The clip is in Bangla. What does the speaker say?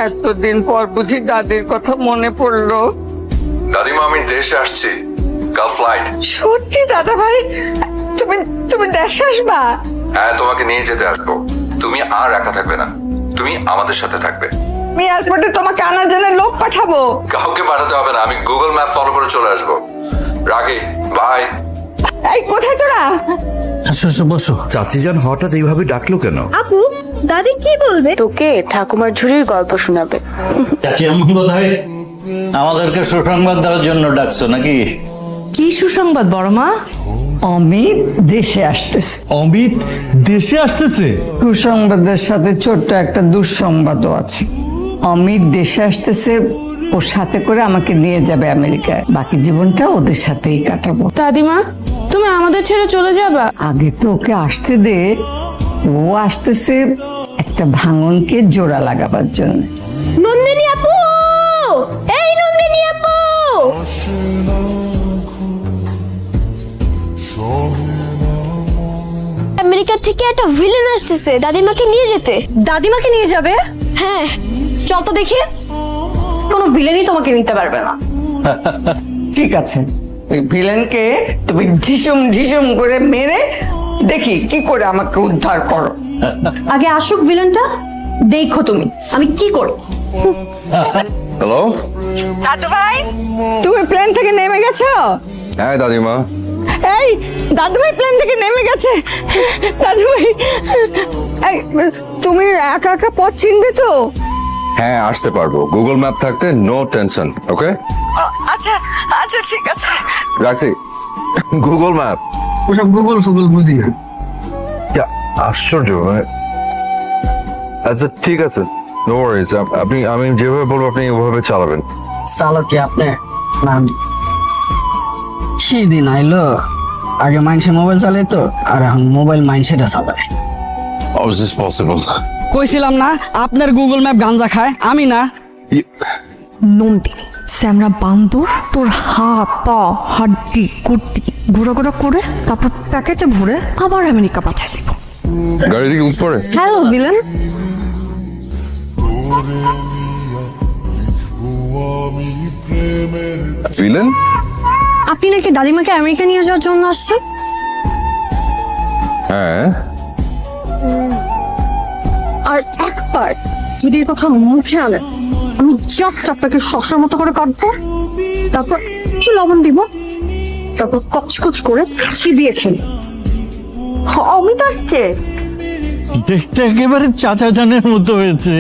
এতদিন পর বুঝি দাদির কথা মনে পড়লো। দাদিমা আমি দেশে আসছি, কাল ফ্লাইট। সত্যি দাদা ভাই, তুমি তুমি দেশে আসবা? হ্যাঁ, তোমাকে নিয়ে যেতে আসবো। তুমি আর একা থাকবে না, তুমি আমাদের সাথে থাকবে। আমি এয়ারপোর্টে তোমাকে আনার জন্য লোক পাঠাবো। কাউকে পাঠাতে হবে না, আমি গুগল ম্যাপ ফলো করে চলে আসবো। রাখি, বাই। এই কোথায় তোরা? বসো। চাচি যান হঠাৎ এইভাবে ডাকলো কেন? আপু, দাদি কি বলবে? তোকে ঠাকুমার ঝুড়ির গল্প শোনাবে। চাচি আম্মু বোধহয় আমাদেরকে সুসংবাদ দেওয়ার জন্য ডাকছো নাকি? কি সুসংবাদ বড় মা? অমিত দেশে আসতেছে। অমিত দেশে আসতেছে? সুসংবাদের সাথে ছোট্ট একটা দুঃসংবাদও আছে। অমিত দেশে আসতেছে, ওর সাথে করে আমাকে নিয়ে যাবে আমেরিকায়। বাকি জীবনটা ওদের সাথেই কাটাবো। দাদিমা, তুমি আমাদের ছেড়ে চলে যাবা? আগে তো ওকে আসতে দে। ও আসতেছে একটা ভাঙনকে জোড়া লাগাবার জন্য। নন্দিনী আপু, এই নন্দিনী আপু, আমেরিকা থেকে একটা ভিলেন আসতেছে দাদিমাকে নিয়ে যেতে। দাদিমাকে নিয়ে যাবে? হ্যাঁ, চল তো দেখি। কোনো ভিলেনই তোমাকে নিতে পারবে না। ঠিক আছে, ওই ভিলেনকে তুমি ঝিসুম ঝিসুম করে মেরে দেখি কি করে আমাকে উদ্ধার করো। আগে আসুক ভিলেনটা, দেখো তুমি আমি কি করি। হ্যালো। দাদু ভাই, তুমি প্লেন থেকে নেমে গেছো? হ্যাঁ দাদিমা। এই দাদু ভাই প্লেন থেকে নেমে গেছে। দাদু ভাই, এই তুমি একা একা পথ চিনবে তো? হ্যাঁ, আসতে পারবো, গুগল ম্যাপ থাকতে নো টেনশন। ওকে, আচ্ছা আচ্ছা ঠিক আছে, রাখছি। গুগল ম্যাপ, ওসব গুগল ফুগল বুঝি না। আশ্চর্য। আচ্ছা ঠিক আছে, নো ওয়ারিজ। আমি যেভাবে বলবো আপনি ওভাবে চালাবেন। চালক কি আপনি? না, কি দিন আইলো? আগে মাইনসে মোবাইল চালাইতো, আর এখন মোবাইল মাইনসেটা চালায়। How is this possible? কইছিলাম না আপনার গুগল ম্যাপ গাঞ্জা খায়, আমি না। নন্দিনী স্যামরা বান্দর তোর হাত পা হাড্ডি কুর্তি ঘুরা ঘুরা করে তারপর প্যাকেটে ভরে আবার আমেরিকা পাঠাই দিব। গাড়ি থেকে উপরে। Hello villain. ভিলেন? আপনি নাকি দাদিমাকে আমেরিকা নিয়ে যাওয়ার জন্য আসছেন? হ্যাঁ। আর একবার যদি এই কথা মুখে আনেন, আমি জাস্ট আপনাকে শসার মতো করে কাটবো, তারপর একটু লবণ দিব, তারপর কচকচ করে চিবিয়ে খেলি। অমিত আসছে। দেখতে একেবারে চাচা জানের মতো হয়েছে।